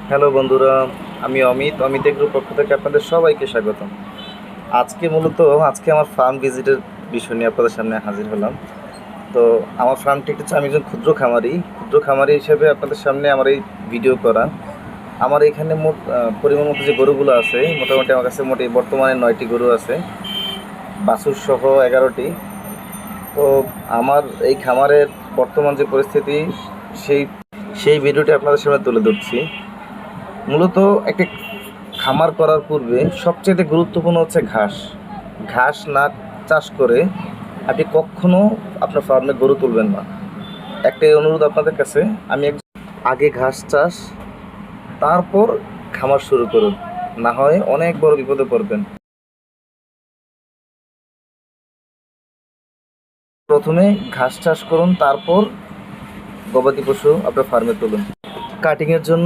Hello বন্ধুরা, আমি অমিত এগ্রোর পক্ষ থেকে আপনাদের সবাইকে স্বাগতম। আজকে আমার ফার্ম ভিজিটের বিষয় নিয়ে আপনাদের সামনে হাজির হলাম। তো আমার ফার্মটি হচ্ছে, আমি একজন ক্ষুদ্র খামারি হিসেবে আপনাদের সামনে আমার এই ভিডিও করা। আমার এখানে মোট পরিমাণ মতো যে গরুগুলো আছে, মোটামুটি আমার কাছে বর্তমানে 9টি গরু আছে, বাছুর সহ 11টি। তো আমার এই খামারের বর্তমান যে পরিস্থিতি, সেই সেই ভিডিওটি আপনাদের সামনে তুলে ধরছি। মূলত একটি খামার করার পূর্বে সবচেয়ে গুরুত্বপূর্ণ হচ্ছে ঘাস। ঘাস না চাষ করে আপনি কখনো আপনার ফার্মে গরু তুলবেন না। একটাই অনুরোধ আপনাদের কাছে, আগে ঘাস চাষ, তারপর খামার শুরু করুন, না হয় অনেক বড় বিপদে পড়বেন। প্রথমে ঘাস চাষ করুন, তারপর গবাদি পশু আপনার ফার্মে তুলুন। কাটিংয়ের জন্য